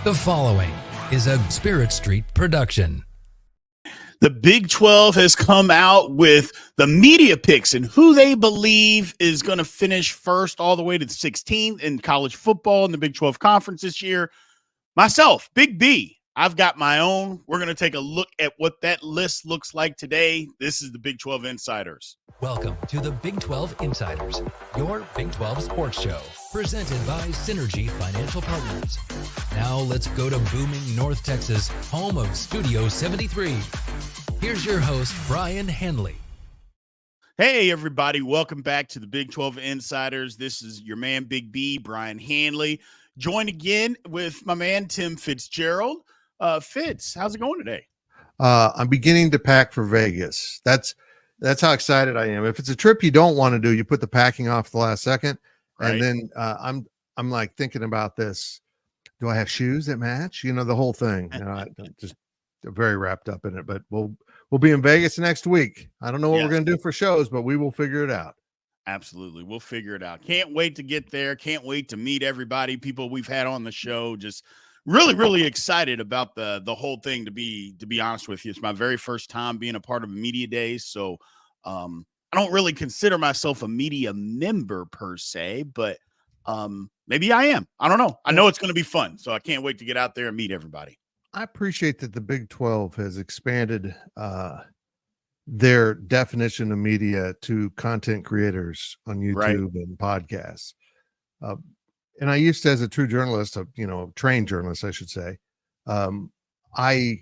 The following is a Spirit Street production. The Big 12 has come out with the media picks and who they believe is going to finish first all the way to the 16th in college football in the Big 12 conference this year. Myself, Big B, I've got my own. We're going to take a look at what that list looks like today. This is the Big 12 Insiders. Welcome to the Big 12 Insiders, your Big 12 sports show, presented by Synergy Financial Partners. Now let's go to booming North Texas, home of Studio 73. Here's your host, Brien Hanley. Hey, everybody. Welcome back to the Big 12 Insiders. This is your man, Big B, Brien Hanley, joined again with my man, Tim Fitzgerald. Fitz, how's it going today? I'm beginning to pack for Vegas. That's how excited I am. If it's a trip you don't want to do, you put the packing off the last second. Right. And then I'm like thinking about this. Do I have shoes that match? You know, the whole thing. You know, I'm just very wrapped up in it. But we'll be in Vegas next week. I don't know what we're going to do for shows, but we will figure it out. Absolutely. We'll figure it out. Can't wait to get there. Can't wait to meet everybody, people we've had on the show. Just really excited about the whole thing, to be honest with you. It's my very first time being a part of a media day. So I don't really consider myself a media member per se, but maybe I am. I don't know. I know it's going to be fun. So I can't wait to get out there and meet everybody. I appreciate that the Big 12 has expanded their definition of media to content creators on YouTube and podcasts. And I used to, as a true journalist, trained journalist, I should say, I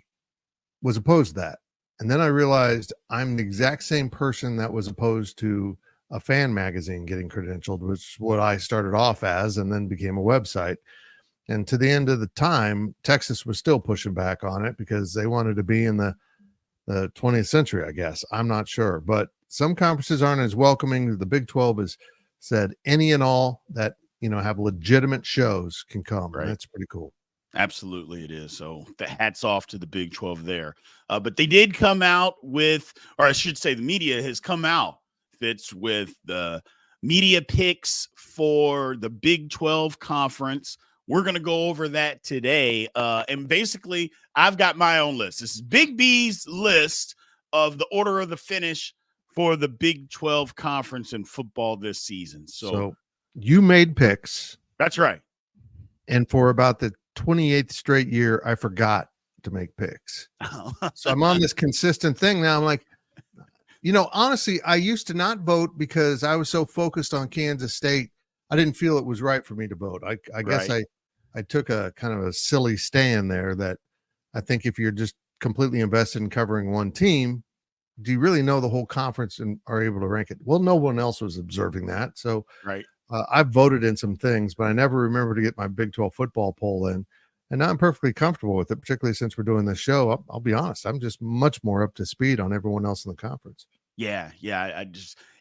was opposed to that. And then I realized I'm the exact same person that was opposed to a fan magazine getting credentialed, which is what I started off as and then became a website. And to the end of the time, Texas was still pushing back on it because they wanted to be in the 20th century, I guess. I'm not sure. But some conferences aren't as welcoming. The Big 12 has said any and all that have legitimate shows can come. Right. That's pretty cool. Absolutely, it is. So the hats off to the Big 12 there. But they did come out with, or I should say the media has come out, Fitz, with the media picks for the Big 12 conference. We're going to go over that today. And basically, I've got my own list. This is Big B's list of the order of the finish for the Big 12 conference in football this season. So you made picks. That's right. And for about the 28th straight year, I forgot to make picks. So I'm on this consistent thing now. I'm like, honestly, I used to not vote because I was so focused on Kansas State. I didn't feel it was right for me to vote. I guess I took a kind of a silly stand there that I think if you're just completely invested in covering one team, do you really know the whole conference and are able to rank it? Well, no one else was observing that. So I've voted in some things, but I never remember to get my Big 12 football poll in. And now I'm perfectly comfortable with it, particularly since we're doing this show. I'll be honest. I'm just much more up to speed on everyone else in the conference. Yeah.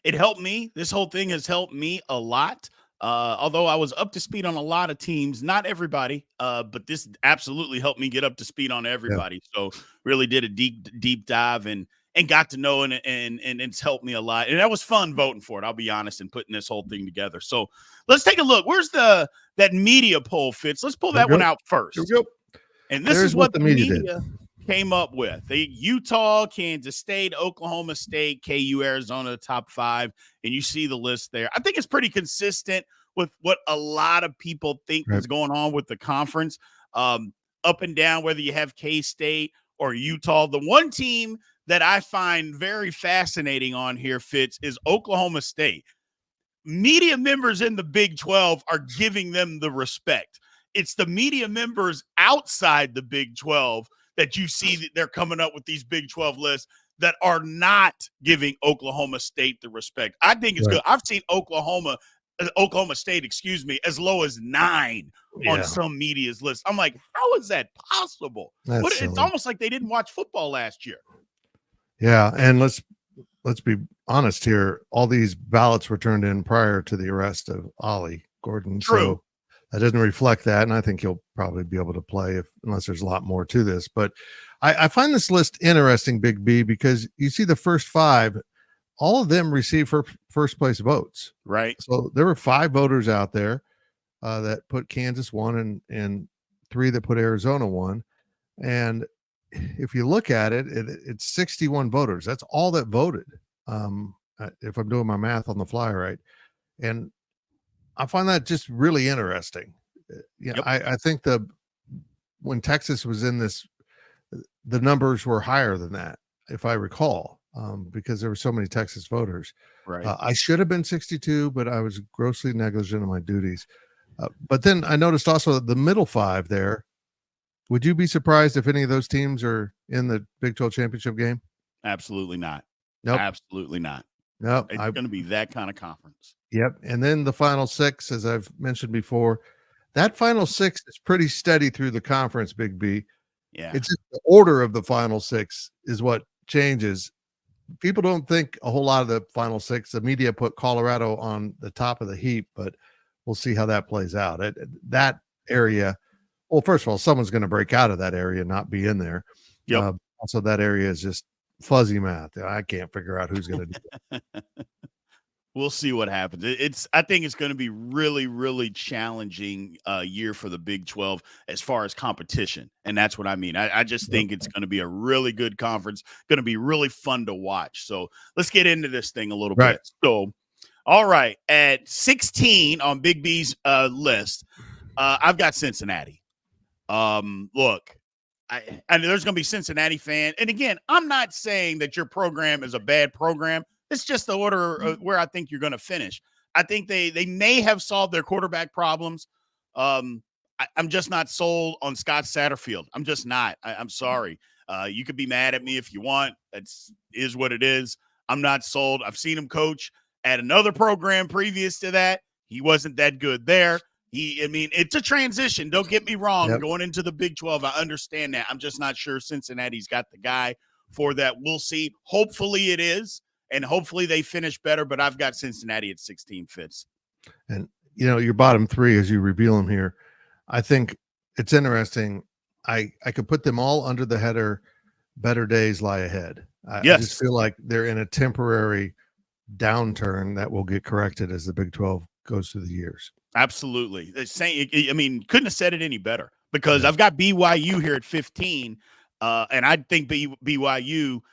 It helped me. This whole thing has helped me a lot. Although I was up to speed on a lot of teams, not everybody, but this absolutely helped me get up to speed on everybody. Yeah. So really did a deep dive and got to know and it's helped me a lot. And that was fun voting for it, I'll be honest, and putting this whole thing together. So let's take a look. Where's that media poll, Fitz? Let's pull that one out first. Here we go. And this is what the media came up with. Utah, Kansas State, Oklahoma State, KU, Arizona, the top 5. And you see the list there. I think it's pretty consistent with what a lot of people think is going on with the conference. Up and down, whether you have K-State or Utah. The one team that I find very fascinating on here, Fitz, is Oklahoma State. Media members in the Big 12 are giving them the respect. It's the media members outside the Big 12 that you see that they're coming up with these Big 12 lists that are not giving Oklahoma State the respect. I think it's good. I've seen Oklahoma State, as low as 9 on some media's list. I'm like, how is that possible? It's almost like they didn't watch football last year. Yeah, and let's be honest here. All these ballots were turned in prior to the arrest of Ollie Gordon. True. So that doesn't reflect that, and I think he'll probably be able to play unless there's a lot more to this. But I find this list interesting, Big B, because you see the first 5, all of them receive first place votes. Right. So there were 5 voters out there that put Kansas 1 and 3 that put Arizona 1. And if you look at it, it's 61 voters. That's all that voted. If I'm doing my math on the fly right. And I find that just really interesting. Yeah, Yep. I think when Texas was in this, the numbers were higher than that, if I recall, because there were so many Texas voters. Right. I should have been 62, but I was grossly negligent in my duties. But then I noticed also the middle 5 there. Would you be surprised if any of those teams are in the Big 12 championship game? Absolutely not. Nope. Absolutely not. Nope. It's going to be that kind of conference. Yep. And then the final 6, as I've mentioned before, that final 6 is pretty steady through the conference, Big B. Yeah. It's just the order of the final 6 is what changes. People don't think a whole lot of the final 6. The media put Colorado on the top of the heap, but we'll see how that plays out. That area, well, first of all, someone's going to break out of that area and not be in there. Yep. Also, that area is just fuzzy math. I can't figure out who's going to do it. We'll see what happens. I think it's going to be really, really challenging year for the Big 12 as far as competition. And that's what I mean. I just think it's going to be a really good conference, going to be really fun to watch. So let's get into this thing a little bit. So, all right. At 16 on Big B's list, I've got Cincinnati. Look, I know there's going to be Cincinnati fan. And again, I'm not saying that your program is a bad program. It's just the order of where I think you're going to finish. I think they may have solved their quarterback problems. I'm just not sold on Scott Satterfield. I'm just not. I'm sorry. You could be mad at me if you want. Is what it is. I'm not sold. I've seen him coach at another program previous to that. He wasn't that good there. It's a transition. Don't get me wrong. Yep. Going into the Big 12, I understand that. I'm just not sure Cincinnati's got the guy for that. We'll see. Hopefully it is. And hopefully they finish better, but I've got Cincinnati at 16, Fitz. And, your bottom 3, as you reveal them here, I think it's interesting. I could put them all under the header, better days lie ahead. I just feel like they're in a temporary downturn that will get corrected as the Big 12 goes through the years. Absolutely. Couldn't have said it any better because I've got BYU here at 15, and I think BYU –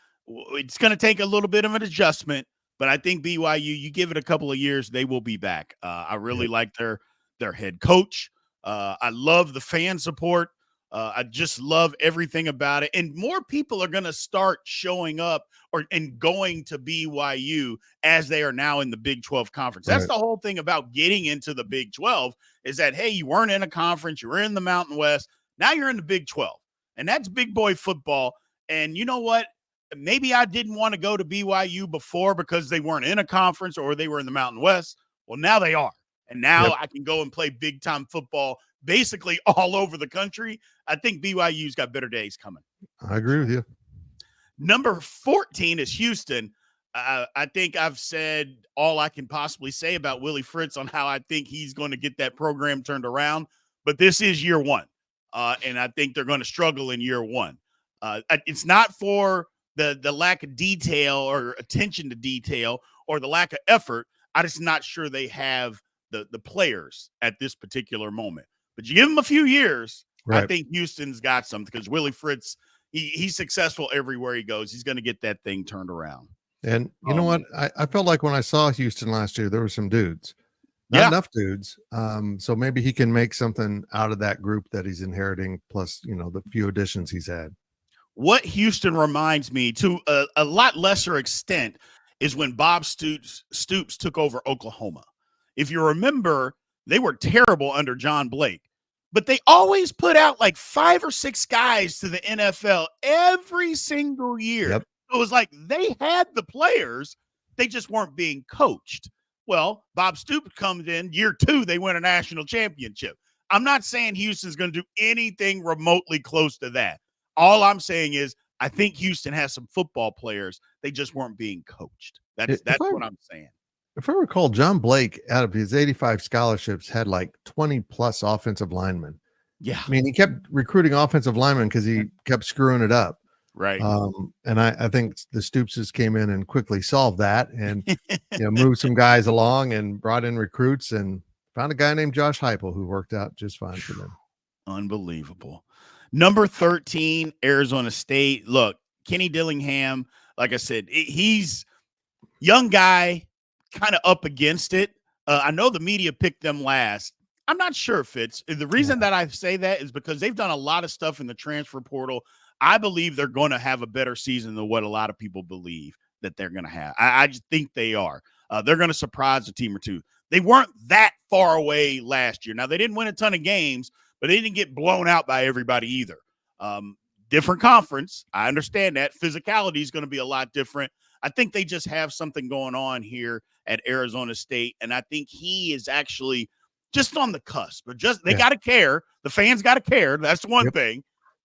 it's going to take a little bit of an adjustment, but I think BYU, you give it a couple of years, they will be back. I really like their head coach. I love the fan support. I just love everything about it. And more people are going to start showing up and going to BYU as they are now in the Big 12 conference. That's the whole thing about getting into the Big 12 is that, hey, you weren't in a conference. You were in the Mountain West. Now you're in the Big 12. And that's big boy football. And you know what? Maybe I didn't want to go to BYU before because they weren't in a conference or they were in the Mountain West. Well, now they are. And now I can go and play big-time football basically all over the country. I think BYU's got better days coming. I agree with you. Number 14 is Houston. I think I've said all I can possibly say about Willie Fritz on how I think he's going to get that program turned around. But this is year one, and I think they're going to struggle in year one. It's not for the lack of detail or attention to detail or the lack of effort. I'm just not sure they have the players at this particular moment. But you give them a few years, I think Houston's got something because Willie Fritz, he's successful everywhere he goes. He's going to get that thing turned around. And you know what? I felt like when I saw Houston last year, there were some dudes. Not enough dudes. So maybe he can make something out of that group that he's inheriting, plus, the few additions he's had. What Houston reminds me to a lot lesser extent is when Bob Stoops took over Oklahoma. If you remember, they were terrible under John Blake, but they always put out like 5 or 6 guys to the NFL every single year. Yep. It was like they had the players, they just weren't being coached. Well, Bob Stoops comes in year 2, they win a national championship. I'm not saying Houston's going to do anything remotely close to that. All I'm saying is I think Houston has some football players. They just weren't being coached. That's what I'm saying. If I recall, John Blake, out of his 85 scholarships, had like 20 plus offensive linemen. Yeah. I mean, he kept recruiting offensive linemen because he kept screwing it up. Right. And I think the Stoopses came in and quickly solved that and moved some guys along and brought in recruits and found a guy named Josh Heupel who worked out just fine for them. Unbelievable. Number 13, Arizona State. Look, Kenny Dillingham, like I said, he's young guy, kind of up against it. I know the media picked them last. I'm not sure, Fitz. The reason that I say that is because they've done a lot of stuff in the transfer portal. I believe they're going to have a better season than what a lot of people believe that they're going to have. I just think they are. They're going to surprise a team or two. They weren't that far away last year. Now, they didn't win a ton of games, but they didn't get blown out by everybody either. Different conference. I understand that. Physicality is going to be a lot different. I think they just have something going on here at Arizona State, and I think he is actually just on the cusp. But they got to care. The fans got to care. That's one thing.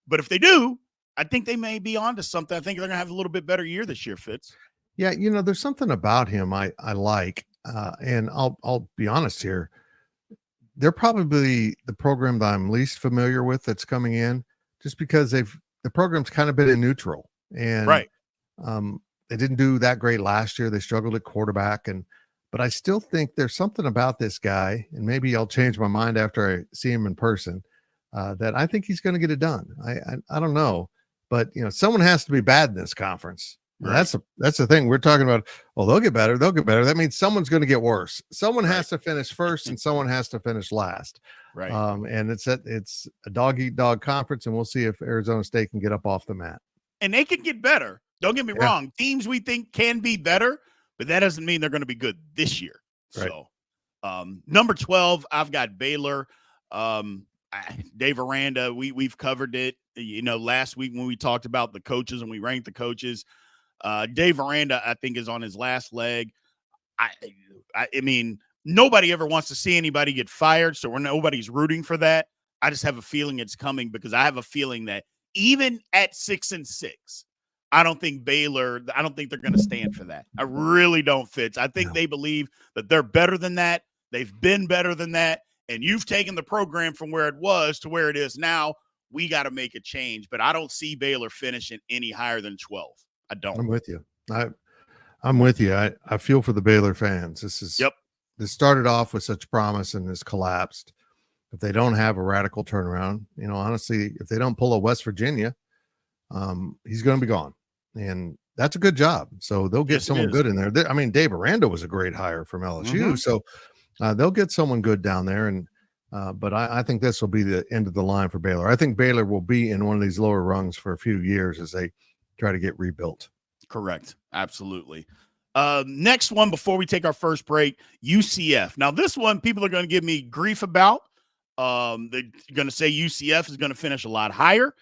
But if they do, I think they may be onto something. I think they're going to have a little bit better year this year, Fitz. Yeah, there's something about him I like, and I'll be honest here. They're probably the program that I'm least familiar with that's coming in, just because the program's kind of been in neutral, and they didn't do that great last year. They struggled at quarterback, but I still think there's something about this guy, and maybe I'll change my mind after I see him in person, that I think he's going to get it done. I don't know, but someone has to be bad in this conference. Right. That's the thing we're talking about. Oh, they'll get better. That means someone's going to get worse. Someone has to finish first, and someone has to finish last. Right. And it's a dog-eat-dog conference, and we'll see if Arizona State can get up off the mat. And they can get better. Don't get me wrong. Teams we think can be better, but that doesn't mean they're going to be good this year. Right. So, number 12, I've got Baylor. Dave Aranda, we've covered it. Last week when we talked about the coaches and we ranked the coaches. Dave Aranda, I think, is on his last leg. I mean, nobody ever wants to see anybody get fired, so nobody's rooting for that. I just have a feeling it's coming, because I have a feeling that even at 6-6, I don't think they're going to stand for that. I really don't, Fitz. I think they believe that they're better than that. They've been better than that. And you've taken the program from where it was to where it is now. We got to make a change. But I don't see Baylor finishing any higher than 12. I don't. I'm with you. I'm with you. I feel for the Baylor fans. This started off with such promise and has collapsed. If they don't have a radical turnaround, honestly, if they don't pull a West Virginia, he's going to be gone. And that's a good job. So they'll get someone good in there. Dave Aranda was a great hire from LSU. Mm-hmm. So they'll get someone good down there. And but I think this will be the end of the line for Baylor. I think Baylor will be in one of these lower rungs for a few years as they try to get rebuilt. Correct. Absolutely. Next one before we take our first break, UCF. Now, this one people are going to give me grief about. They're going to say UCF is going to finish a lot higher.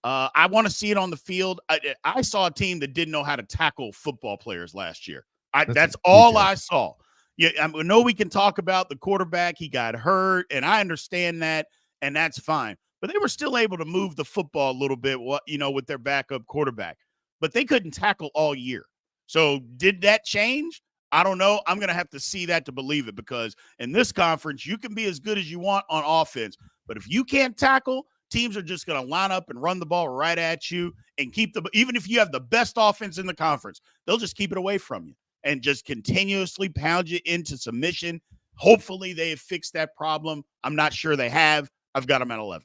I want to see it on the field. I saw a team that didn't know how to tackle football players last year. That's all I saw. Yeah, I know we can talk about the quarterback. He got hurt, and I understand that, and that's fine. But they were still able to move the football a little bit, with their backup quarterback. But they couldn't tackle all year. So did that change? I don't know. I'm going to have to see that to believe it, because in this conference, you can be as good as you want on offense. But if you can't tackle, teams are just going to line up and run the ball right at you and even if you have the best offense in the conference, they'll just keep it away from you and just continuously pound you into submission. Hopefully they have fixed that problem. I'm not sure they have. I've got them at 11.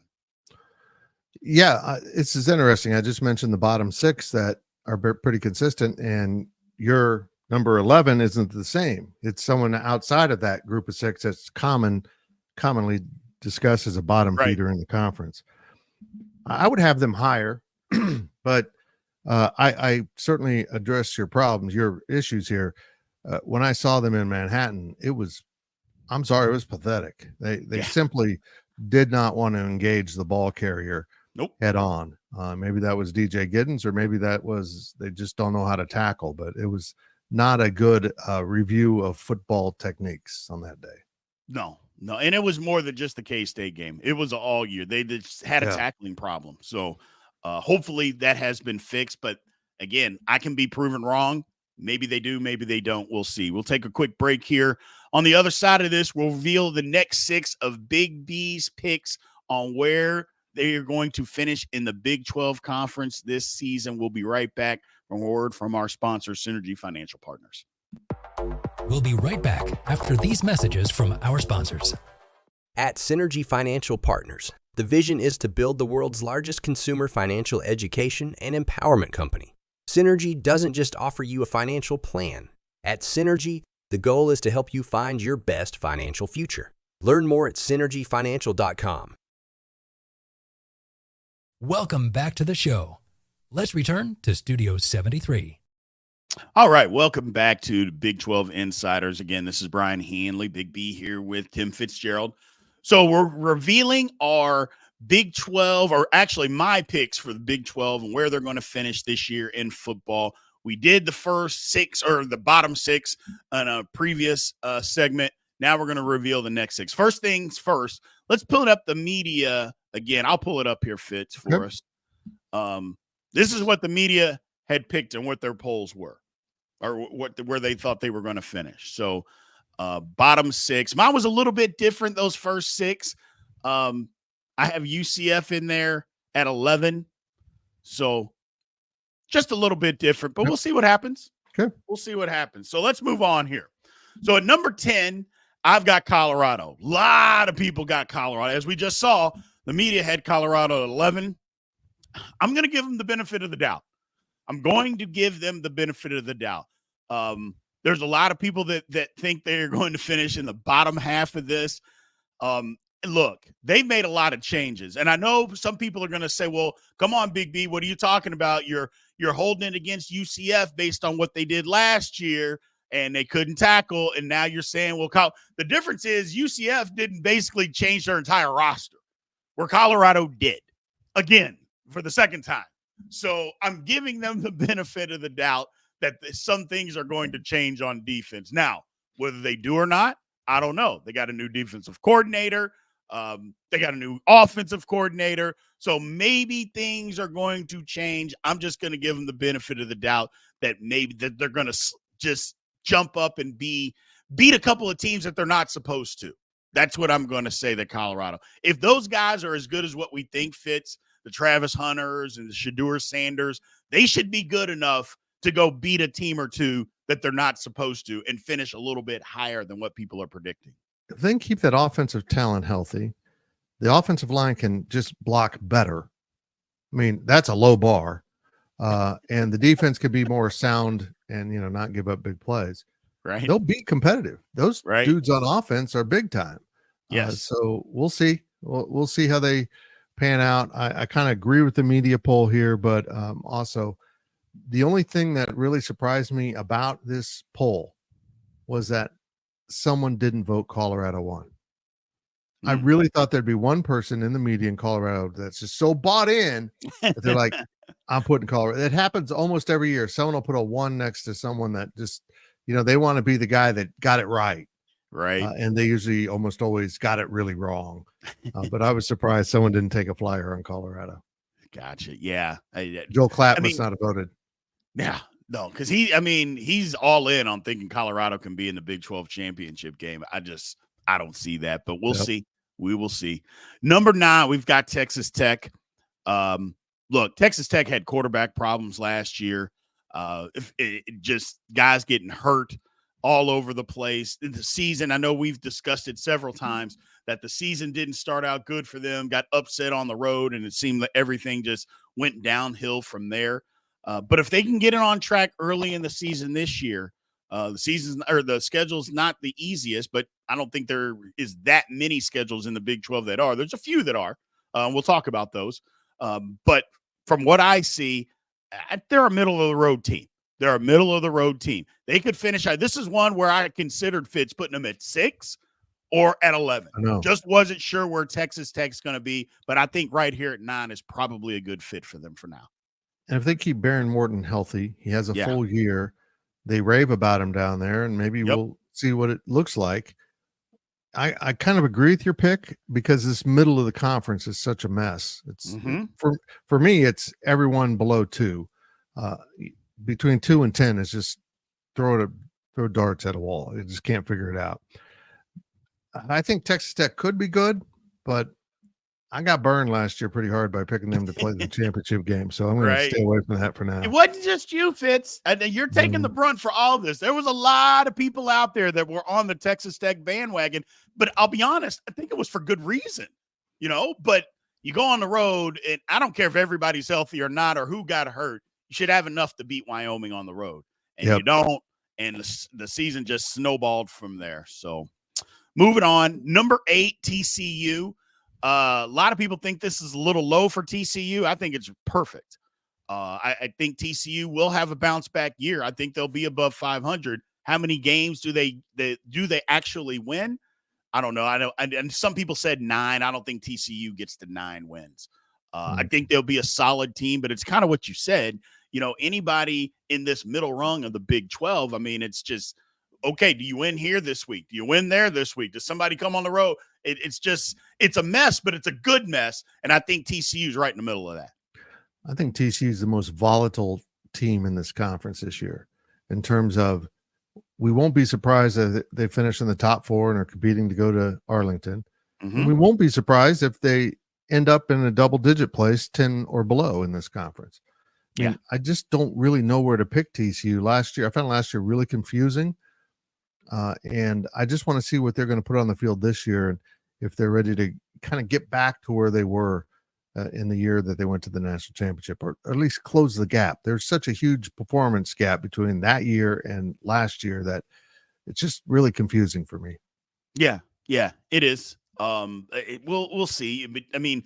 Yeah, it's interesting. I just mentioned the bottom 6 that are pretty consistent, and your number 11 isn't the same. It's someone outside of that group of 6 that's commonly discussed as a bottom feeder in the conference. I would have them higher, but I certainly address your problems, your issues here. When I saw them in Manhattan, it was pathetic. They simply did not want to engage the ball carrier head on. Maybe that was DJ Giddens, or maybe that was they just don't know how to tackle, but it was not a good review of football techniques on that day. No. And it was more than just the K-State game. It was all year. They just had a tackling problem. So hopefully that has been fixed. But again, I can be proven wrong. Maybe they do, maybe they don't. We'll see. We'll take a quick break here. On the other side of this, we'll reveal the next 6 of Big B's picks on where they are going to finish in the Big 12 conference this season. We'll be right back from a word from our sponsor, Synergy Financial Partners. We'll be right back after these messages from our sponsors. At Synergy Financial Partners, The vision is to build the world's largest consumer financial education and empowerment company. Synergy doesn't just offer you a financial plan. At Synergy, the goal is to help you find your best financial future. Learn more at synergyfinancial.com. Welcome back to the show. Let's return to Studio 73. All right, welcome back to the Big 12 Insiders. Again, this is Brien Hanley, Big B here with Tim Fitzgerald. So we're revealing our Big 12, or actually my picks for the Big 12 and where they're going to finish this year in football. We did the first six, or the bottom six, in a previous segment. Now we're going to reveal the next six. First things first, let's pull up the media again. I'll pull it up here, Fitz, for us. This is what the media had picked and what their polls were, or where they thought they were going to finish. So bottom six. Mine was a little bit different, those first six. I have UCF in there at 11. So just a little bit different, but we'll see what happens. Okay. We'll see what happens. So let's move on here. So at number 10, I've got Colorado. A lot of people got Colorado. As we just saw, the media had Colorado at 11. I'm going to give them the benefit of the doubt. I'm going to give them the benefit of the doubt. There's a lot of people that think they're going to finish in the bottom half of this. Look, they've made a lot of changes. And I know some people are going to say, well, come on, Big B, what are you talking about? You're holding it against UCF based on what they did last year, and they couldn't tackle. And now you're saying, well, the difference is UCF didn't basically change their entire roster, where Colorado did, again, for the second time. So I'm giving them the benefit of the doubt that some things are going to change on defense. Now, whether they do or not, I don't know. They got a new defensive coordinator. They got a new offensive coordinator. So maybe things are going to change. I'm just going to give them the benefit of the doubt that maybe that they're going to just jump up and beat a couple of teams that they're not supposed to. That's what I'm going to say that Colorado. If those guys are as good as what we think fits, the Travis Hunters and the Shedeur Sanders, they should be good enough to go beat a team or two that they're not supposed to and finish a little bit higher than what people are predicting. If they can keep that offensive talent healthy, the offensive line can just block better. I mean, that's a low bar. And the defense could be more sound and, not give up big plays. Right. They'll be competitive. Those right. dudes on offense are big time. Yes. So we'll see. We'll see how they pan out. I kind of agree with the media poll here, but also the only thing that really surprised me about this poll was that someone didn't vote Colorado won. I really thought there'd be one person in the media in Colorado that's just so bought in that they're like, I'm putting Colorado. It happens almost every year. Someone will put a 1 next to someone that just, they want to be the guy that got it right. Right. And they usually almost always got it really wrong. But I was surprised someone didn't take a flyer on Colorado. Gotcha. Yeah. Joel Klatt must not have voted. Yeah. No, because he's all in on thinking Colorado can be in the Big 12 championship game. I don't see that, but we'll see. We will see. Number 9, we've got Texas Tech. Look, Texas Tech had quarterback problems last year. Just guys getting hurt all over the place. The season, I know we've discussed it several times, that the season didn't start out good for them, got upset on the road, and it seemed like everything just went downhill from there. But if they can get it on track early in the season this year, the schedule's not the easiest, but I don't think there is that many schedules in the Big 12 that are. There's a few that are. We'll talk about those. But from what I see, they're a middle-of-the-road team. They're a middle-of-the-road team. They could finish. This is one where I considered Fitz putting them at 6 or at 11. Just wasn't sure where Texas Tech's going to be, but I think right here at 9 is probably a good fit for them for now. And if they keep Baron Morton healthy, he has a full year. They rave about him down there, and maybe we'll see what it looks like. I kind of agree with your pick because this middle of the conference is such a mess. It's for me, it's everyone below 2. Between 2 and 10 is just throw darts at a wall. You just can't figure it out. I think Texas Tech could be good, but I got burned last year pretty hard by picking them to play the championship game. So I'm going to stay away from that for now. It wasn't just you, Fitz. You're taking the brunt for all this. There was a lot of people out there that were on the Texas Tech bandwagon, but I'll be honest, I think it was for good reason, but You go on the road, and I don't care if everybody's healthy or not or who got hurt. You should have enough to beat Wyoming on the road. And you don't, and the season just snowballed from there. So moving on, number 8, TCU. A lot of people think this is a little low for TCU. I think it's perfect. I think TCU will have a bounce back year. I think they'll be above 500. How many games do they actually win? I don't know. And some people said 9. I don't think TCU gets to 9 wins. I think they'll be a solid team, but it's kind of what you said. You know, anybody in this middle rung of the Big 12, I mean, it's just, okay, do you win here this week? Do you win there this week? Does somebody come on the road? It's a mess, but it's a good mess. And I think TCU is right in the middle of that. I think TCU is the most volatile team in this conference this year in terms of, we won't be surprised that they finish in the top 4 and are competing to go to Arlington. And we won't be surprised if they end up in a double-digit place, 10 or below in this conference. Yeah. I just don't really know where to pick TCU. I found last year really confusing. And I just want to see what they're going to put on the field this year and if they're ready to kind of get back to where they were in the year that they went to the national championship, or at least close the gap. There's such a huge performance gap between that year and last year that it's just really confusing for me. Yeah, it is. We'll see. I mean,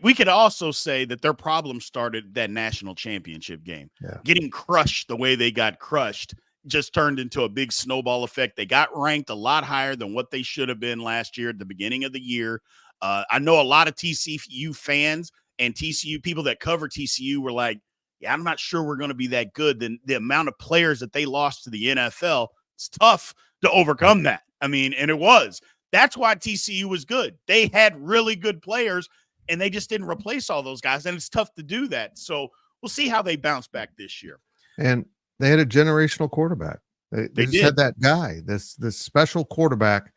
we could also say that their problem started that national championship game. Yeah. Getting crushed the way they got crushed just turned into a big snowball effect. They got ranked a lot higher than what they should have been last year at the beginning of the year. I know a lot of TCU fans and TCU people that cover TCU were like, yeah, I'm not sure we're going to be that good. The amount of players that they lost to the NFL, it's tough to overcome that. I mean, and it was. That's why TCU was good. They had really good players, and they just didn't replace all those guys, and it's tough to do that. So we'll see how they bounce back this year. And they had a generational quarterback. They just had that guy, this special quarterback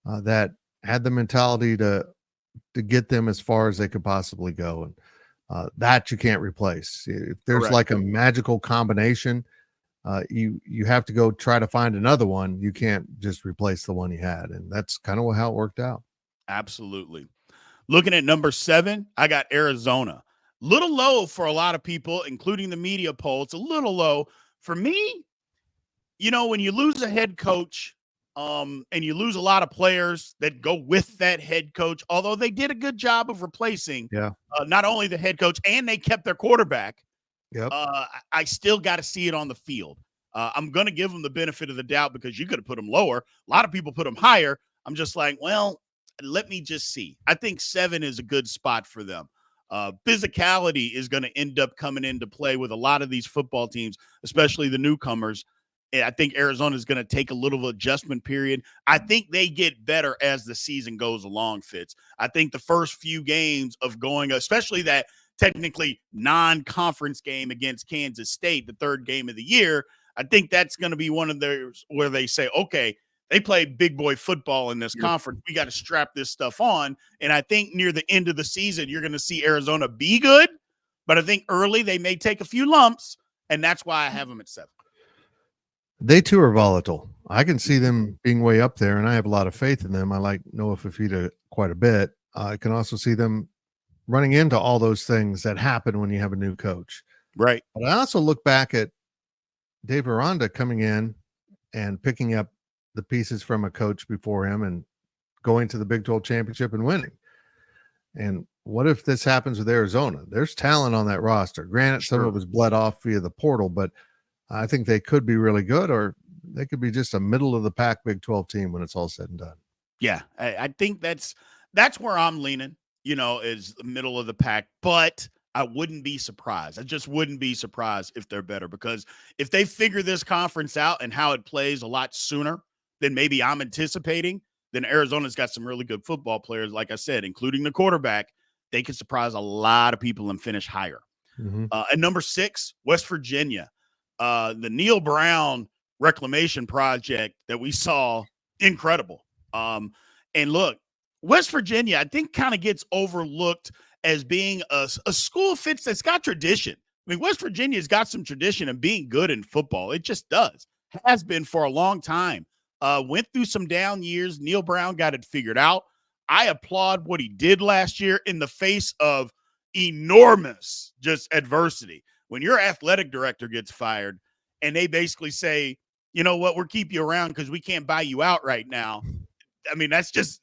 that had the mentality to get them as far as they could possibly go. And that you can't replace. If there's Correct. like a magical combination, you have to go try to find another one. You can't just replace the one you had. And that's kind of how it worked out. Absolutely. Looking at number 7, I got Arizona. Little low for a lot of people, including the media poll. It's a little low. For me, you know, when you lose a head coach, and you lose a lot of players that go with that head coach, although they did a good job of replacing not only the head coach, and they kept their quarterback. I still got to see it on the field. I'm going to give them the benefit of the doubt because you could have put them lower. A lot of people put them higher. I'm just like, well, let me just see. I think 7 is a good spot for them. Physicality is going to end up coming into play with a lot of these football teams, especially the newcomers. I think Arizona is going to take a little adjustment period. I think they get better as the season goes along, Fitz. I think the first few games of going, especially that technically non-conference game against Kansas State, the 3rd game of the year, I think that's going to be one of those where they say, okay, they play big boy football in this conference. We got to strap this stuff on. And I think near the end of the season, you're going to see Arizona be good. But I think early they may take a few lumps, and that's why I have them at 7. They too are volatile. I can see them being way up there, and I have a lot of faith in them. I like Noah Fifita quite a bit. I can also see them running into all those things that happen when you have a new coach. Right. But I also look back at Dave Aranda coming in and picking up the pieces from a coach before him and going to the Big 12 championship and winning. And what if this happens with Arizona? There's talent on that roster. Granted, some of it was bled off via the portal, but I think they could be really good, or they could be just a middle of the pack Big 12 team when it's all said and done. Yeah, I think that's where I'm leaning, you know, is the middle of the pack, but I wouldn't be surprised. I just wouldn't be surprised if they're better, because if they figure this conference out and how it plays a lot sooner than maybe I'm anticipating, then Arizona's got some really good football players, like I said, including the quarterback. They can surprise a lot of people and finish higher. At number 6, West Virginia. The Neil Brown reclamation project that we saw, incredible. And look, West Virginia, I think, kind of gets overlooked as being a school, Fitz, that's got tradition. I mean, West Virginia's got some tradition of being good in football. It just does. Has been for a long time. Went through some down years. Neil Brown got it figured out. I applaud what he did last year in the face of enormous just adversity. When your athletic director gets fired and they basically say, you know what, we'll keep you around because we can't buy you out right now. I mean, that's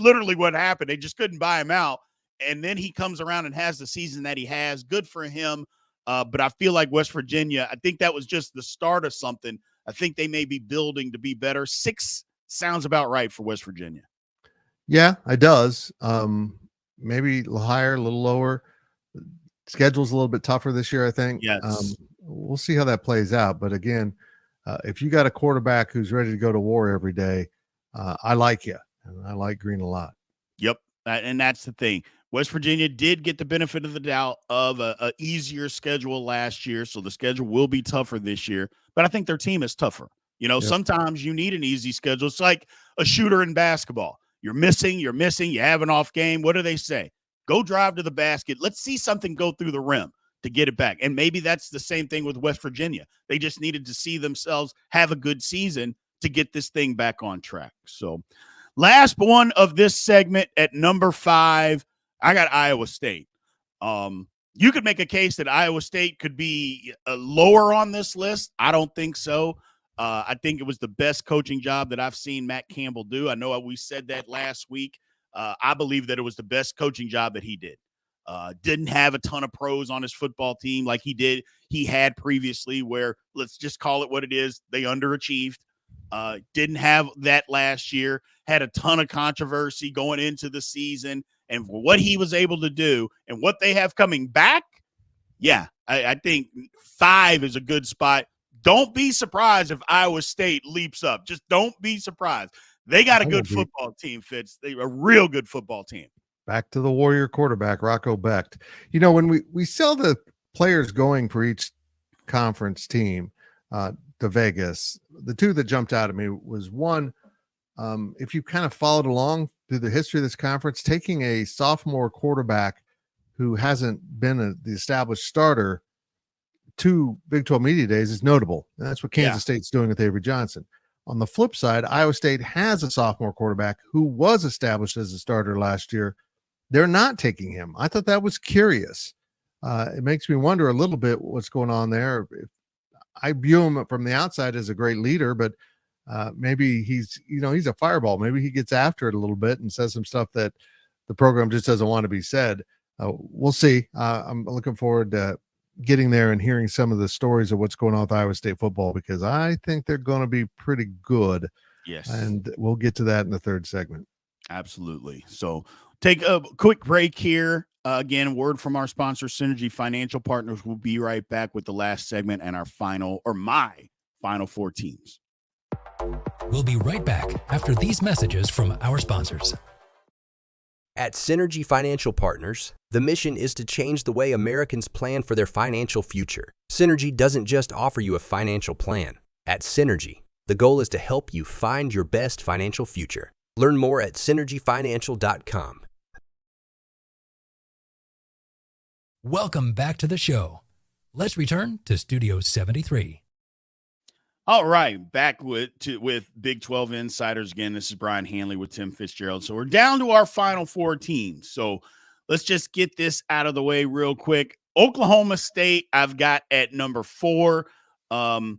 literally what happened. They just couldn't buy him out. And then he comes around and has the season that he has. Good for him. But I feel like West Virginia, I think that was just the start of something. I think they may be building to be better. 6 sounds about right for West Virginia. Yeah, it does. Maybe a little higher, a little lower. Schedule's a little bit tougher this year, I think. Yes. We'll see how that plays out. But again, if you got a quarterback who's ready to go to war every day, I like you. And I like Green a lot. Yep. And that's the thing. West Virginia did get the benefit of the doubt of a easier schedule last year, so the schedule will be tougher this year. But I think their team is tougher. Sometimes you need an easy schedule. It's like a shooter in basketball. You're missing, you have an off game. What do they say? Go drive to the basket. Let's see something go through the rim to get it back. And maybe that's the same thing with West Virginia. They just needed to see themselves have a good season to get this thing back on track. So last one of this segment at number 5, I got Iowa State. You could make a case that Iowa State could be lower on this list. I don't think so. I think it was the best coaching job that I've seen Matt Campbell do. I know we said that last week. I believe that it was the best coaching job that he did. Didn't have a ton of pros on his football team like he had previously, where let's just call it what it is. They underachieved. Didn't have that last year. Had a ton of controversy going into the season. And for what he was able to do and what they have coming back, I think 5 is a good spot. Don't be surprised if Iowa State leaps up. Just don't be surprised. They got a good football team, Fitz. They're a real good football team. Back to the Warrior quarterback, Rocco Becht. When we sell the players going for each conference team to Vegas, the 2 that jumped out at me was one, if you kind of followed along through the history of this conference, taking a sophomore quarterback who hasn't been the established starter to Big 12 Media Days is notable. And that's what Kansas State's doing with Avery Johnson. On the flip side, Iowa State has a sophomore quarterback who was established as a starter last year. They're not taking him. I thought that was curious. It makes me wonder a little bit what's going on there. I view him from the outside as a great leader, but maybe he's a fireball. Maybe he gets after it a little bit and says some stuff that the program just doesn't want to be said. We'll see. I'm looking forward to getting there and hearing some of the stories of what's going on with Iowa State football, because I think they're going to be pretty good. Yes. And we'll get to that in the third segment. Absolutely. So take a quick break here. Again, word from our sponsor, Synergy Financial Partners. We'll be right back with the last segment and my final 4 teams. We'll be right back after these messages from our sponsors. At Synergy Financial Partners, the mission is to change the way Americans plan for their financial future. Synergy doesn't just offer you a financial plan. At Synergy, the goal is to help you find your best financial future. Learn more at synergyfinancial.com. Welcome back to the show. Let's return to Studio 73. All right, back with Big 12 Insiders again. This is Brien Hanley with Tim Fitzgerald. So we're down to our final 4 teams. So let's just get this out of the way real quick. Oklahoma State, I've got at number 4. I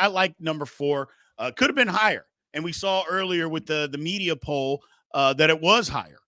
like number 4. Could have been higher. And we saw earlier with the media poll that it was higher.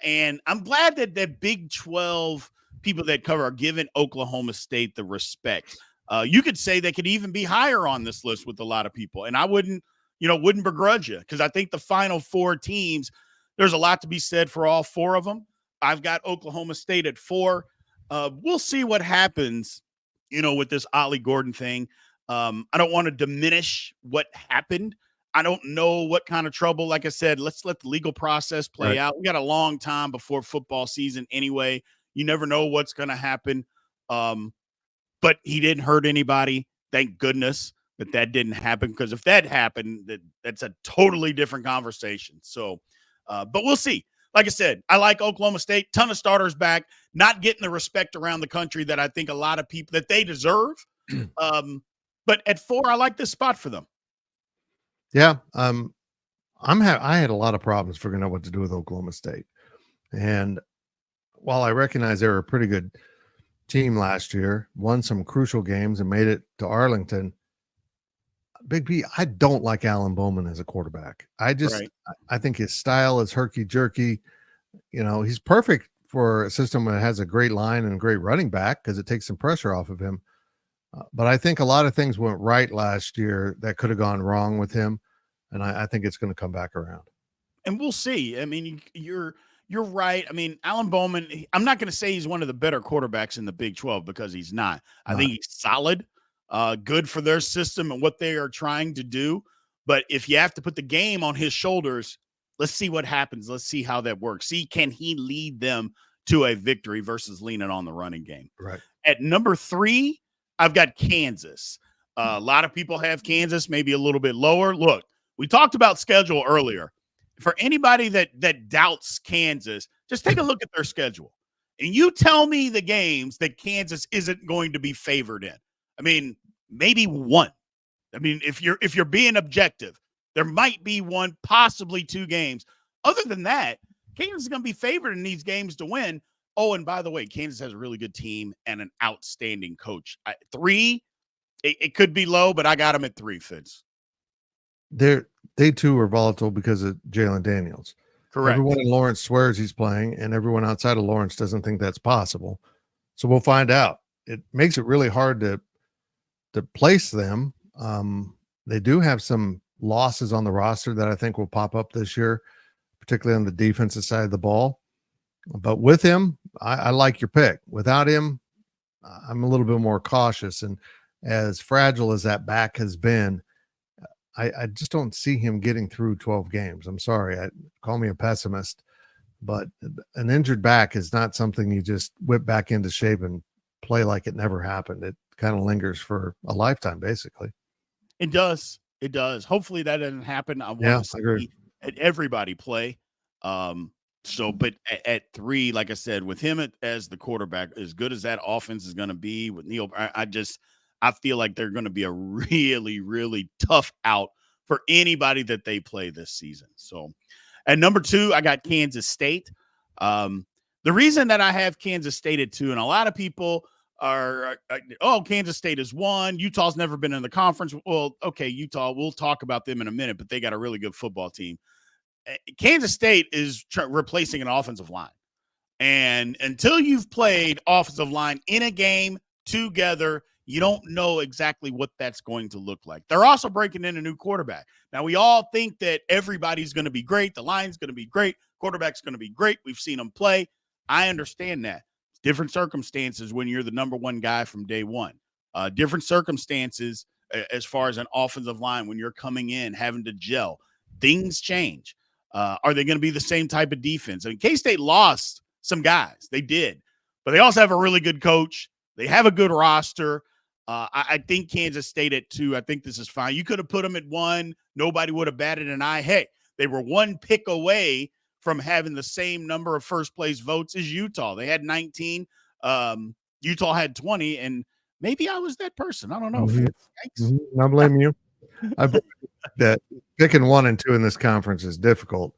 And I'm glad that Big 12 people that cover are giving Oklahoma State the respect. You could say they could even be higher on this list with a lot of people. And I wouldn't begrudge you, because I think the final 4 teams, there's a lot to be said for all 4 of them. I've got Oklahoma State at 4. We'll see what happens, with this Ollie Gordon thing. I don't want to diminish what happened. I don't know what kind of trouble. Like I said, let's let the legal process play out. We got a long time before football season anyway. You never know what's going to happen. But he didn't hurt anybody. Thank goodness that didn't happen, because if that happened, that's a totally different conversation. So, but we'll see. Like I said, I like Oklahoma State. Ton of starters back, not getting the respect around the country that I think a lot of people that they deserve. But at 4, I like this spot for them. Yeah. I had a lot of problems figuring out what to do with Oklahoma State. And while I recognize they were a pretty good team last year, won some crucial games and made it to Arlington, Big B, I don't like Alan Bowman as a quarterback. I think his style is herky jerky. He's perfect for a system that has a great line and a great running back because it takes some pressure off of him. But I think a lot of things went right last year that could have gone wrong with him. And I think it's going to come back around. And we'll see. I mean, you're right. I mean, Alan Bowman, I'm not going to say he's one of the better quarterbacks in the Big 12 because he's not. I think he's solid, good for their system and what they are trying to do. But if you have to put the game on his shoulders, let's see what happens. Let's see how that works. See, can he lead them to a victory versus leaning on the running game? Right. At number 3, I've got Kansas. A lot of people have Kansas maybe a little bit lower. Look, we talked about schedule earlier. For anybody that doubts Kansas, just take a look at their schedule. And you tell me the games that Kansas isn't going to be favored in. I mean, maybe one. I mean, if you're being objective, there might be one, possibly 2 games. Other than that, Kansas is going to be favored in these games to win. Oh, and by the way, Kansas has a really good team and an outstanding coach. 3, it could be low, but I got them at 3, Fitz. They too are volatile because of Jalen Daniels. Correct. Everyone in Lawrence swears he's playing, and everyone outside of Lawrence doesn't think that's possible. So we'll find out. It makes it really hard to place them. They do have some losses on the roster that I think will pop up this year, particularly on the defensive side of the ball. But with him, I like your pick. Without him, I'm a little bit more cautious. And as fragile as that back has been, I just don't see him getting through 12 games. I'm sorry. Call me a pessimist, but an injured back is not something you just whip back into shape and play like it never happened. It kind of lingers for a lifetime, basically. It does. It does. Hopefully that doesn't happen. I want to see everybody play. But at 3, like I said, with him as the quarterback, as good as that offense is going to be with Neil, I feel like they're going to be a really, really tough out for anybody that they play this season. So at number 2, I got Kansas State. The reason that I have Kansas State at 2, and a lot of people are, Kansas State is 1. Utah's never been in the conference. Well, okay, Utah, we'll talk about them in a minute, but they got a really good football team. Kansas State is replacing an offensive line. And until you've played offensive line in a game together, you don't know exactly what that's going to look like. They're also breaking in a new quarterback. Now, we all think that everybody's going to be great. The line's going to be great. Quarterback's going to be great. We've seen them play. I understand that. It's different circumstances when you're the number 1 guy from day one. Different circumstances as far as an offensive line when you're coming in, having to gel. Things change. Are they going to be the same type of defense? I mean, K-State lost some guys. They did. But they also have a really good coach. They have a good roster. I think Kansas State at 2. I think this is fine. You could have put them at 1. Nobody would have batted an eye. Hey, they were 1 pick away from having the same number of first-place votes as Utah. They had 19. Utah had 20, and maybe I was that person. I don't know. Mm-hmm. I blame you. I believe that picking 1 and 2 in this conference is difficult,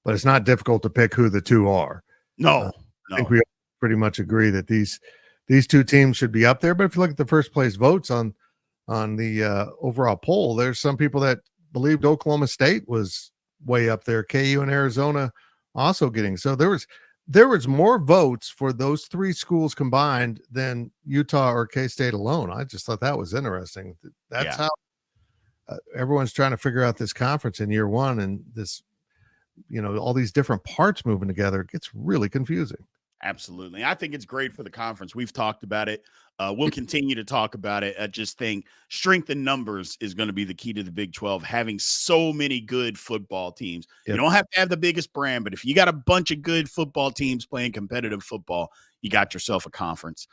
but it's not difficult to pick who the 2 are. No. I think we pretty much agree that these 2 teams should be up there. But if you look at the first place votes on the overall poll, there's some people that believed Oklahoma State was way up there. KU and Arizona also getting. So there was more votes for those 3 schools combined than Utah or K-State alone. I just thought that was interesting. That's how everyone's trying to figure out this conference in year 1, and this, all these different parts moving together. It gets really confusing. Absolutely. I think it's great for the conference. We've talked about it. We'll continue to talk about it. I just think strength in numbers is going to be the key to the Big 12, having so many good football teams. Yep. You don't have to have the biggest brand, but if you got a bunch of good football teams playing competitive football, you got yourself a conference.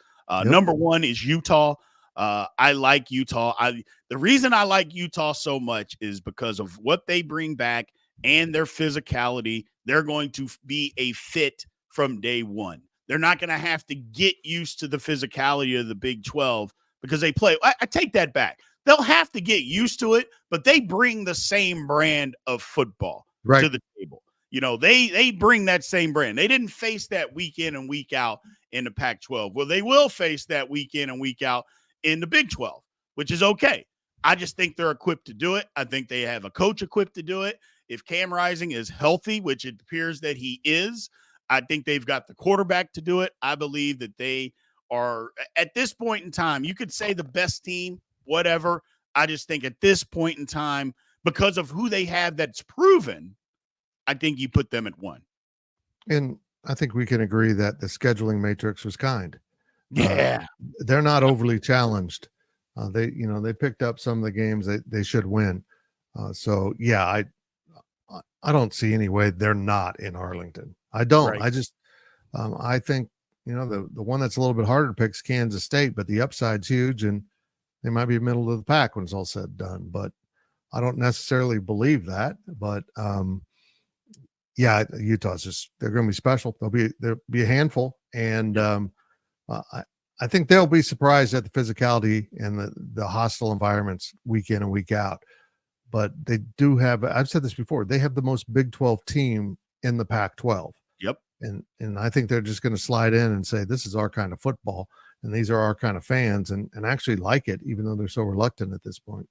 Number 1 is Utah. I like Utah. The reason I like Utah so much is because of what they bring back and their physicality. They're going to be a fit from day one. They're not going to have to get used to the physicality of the Big 12 because they play. I take that back. They'll have to get used to it, but they bring the same brand of football. to the table. You know, they bring that same brand. They didn't face that week in and week out in the Pac-12. Well, they will face that week in and week out in the Big 12, which is okay. I just think they're equipped to do it. I think they have a coach equipped to do it. If Cam Rising is healthy, which it appears that he is, I think they've got the quarterback to do it. I believe that they are, at this point in time, you could say the best team, whatever. I just think at this point in time, because of who they have that's proven, I think you put them at 1. And I think we can agree that the scheduling matrix was kind. Yeah. They're not overly challenged. They picked up some of the games they should win. So yeah, I don't see any way they're not in Arlington. I don't. Right. I just I think the one that's a little bit harder to pick is Kansas State, but the upside's huge, and they might be middle of the pack when it's all said and done. But I don't necessarily believe that. But yeah, Utah's they're going to be special. There'll be a handful, and I think they'll be surprised at the physicality and the hostile environments week in and week out. But they do have, I've said this before, they have the most Big 12 team in the Pac-12. Yep. And I think they're just going to slide in and say, this is our kind of football, and these are our kind of fans, and actually like it, even though they're so reluctant at this point.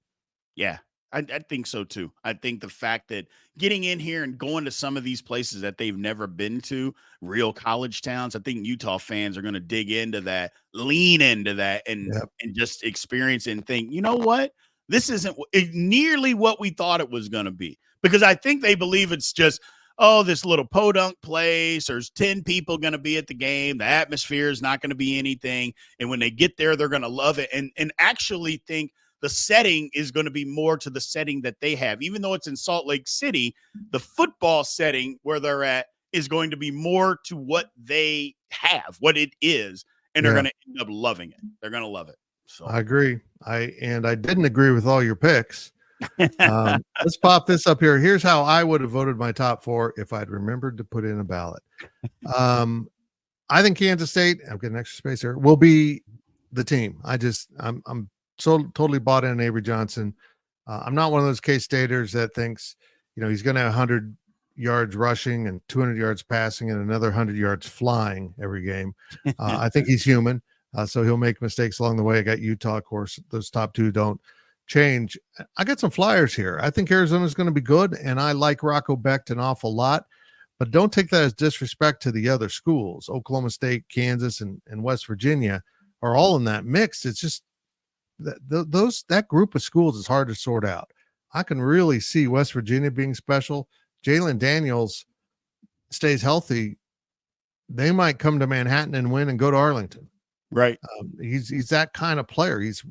Yeah, I think so too. I think the fact that getting in here and going to some of these places that they've never been to, real college towns, I think Utah fans are going to dig into that, lean into that, and just experience it and think, you know what? This isn't nearly what we thought it was going to be, because I think they believe it's just, this little podunk place. There's 10 people going to be at the game. The atmosphere is not going to be anything. And when they get there, they're going to love it. And actually think the setting is going to be more to the setting that they have. Even though it's in Salt Lake City, the football setting where they're at is going to be more to what they have, what it is. And they're going to end up loving it. They're going to love it. So I agree. I didn't agree with all your picks. Let's pop this up here. Here's how I would have voted my top 4 if I'd remembered to put in a ballot. I think Kansas State, I'm getting extra space here, will be the team. I'm so totally bought in Avery Johnson. I'm not one of those K-Staters that thinks, he's going to have 100 yards rushing and 200 yards passing and another 100 yards flying every game. I think he's human. So he'll make mistakes along the way. I got Utah, of course. Those top 2 don't change. I got some flyers here. I think Arizona's going to be good, and I like Rocco Becht an awful lot. But don't take that as disrespect to the other schools. Oklahoma State, Kansas, and West Virginia are all in that mix. It's just that group of schools is hard to sort out. I can really see West Virginia being special. Jalen Daniels stays healthy. They might come to Manhattan and win and go to Arlington. Right. He's that kind of player. He's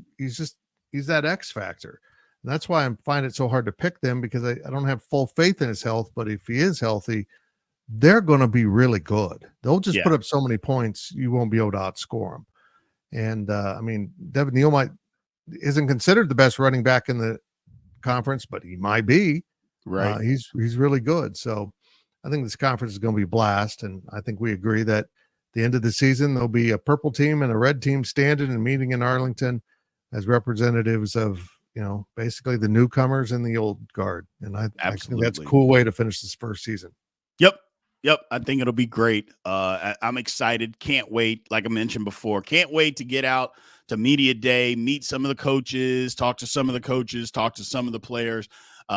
that X factor. And that's why I find it so hard to pick them, because I don't have full faith in his health. But if he is healthy, they're going to be really good. They'll just put up so many points, you won't be able to outscore them. And Devin Neal isn't considered the best running back in the conference, but he might be. Right. He's really good. So I think this conference is going to be a blast. And I think we agree that the end of the season, there'll be a purple team and a red team standing and meeting in Arlington as representatives of, basically the newcomers and the old guard. And I think that's a cool way to finish this first season. Yep. I think it'll be great. I'm excited. Can't wait. Like I mentioned before, can't wait to get out to media day, meet some of the coaches, talk to some of the coaches, talk to some of the players,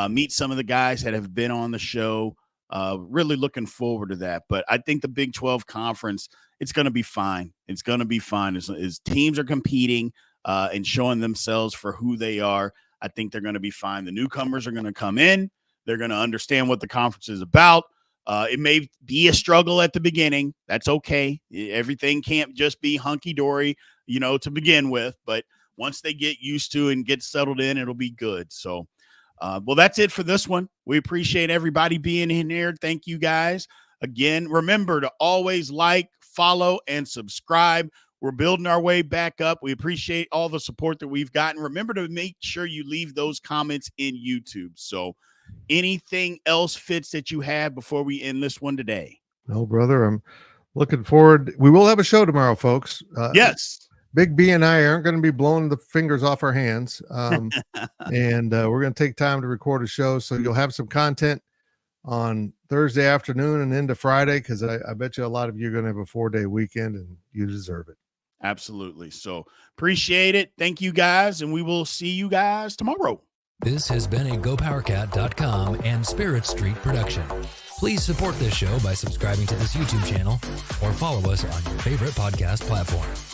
meet some of the guys that have been on the show. Really looking forward to that. But I think the Big 12 conference, it's going to be fine. It's going to be fine as teams are competing and showing themselves for who they are. I think they're going to be fine. The newcomers are going to come in. They're going to understand what the conference is about. It may be a struggle at the beginning. That's okay. Everything can't just be hunky-dory, to begin with. But once they get used to and get settled in, it'll be good. So, well, that's it for this one. We appreciate everybody being in here. Thank you, guys. Again, remember to always like, follow, and subscribe. We're building our way back up. We appreciate all the support that we've gotten. Remember to make sure you leave those comments in YouTube. So anything else, Fitz, that you have before we end this one today? No, brother. I'm looking forward. We will have a show tomorrow, folks. Yes. Big B and I aren't going to be blowing the fingers off our hands. And we're going to take time to record a show. So you'll have some content on Thursday afternoon and into Friday, because I bet you a lot of you are going to have a 4-day weekend, and you deserve it. Absolutely. So appreciate it. Thank you guys, and we will see you guys tomorrow. This has been a GoPowercat.com and Spirit Street production. Please support this show by subscribing to this YouTube channel or follow us on your favorite podcast platform.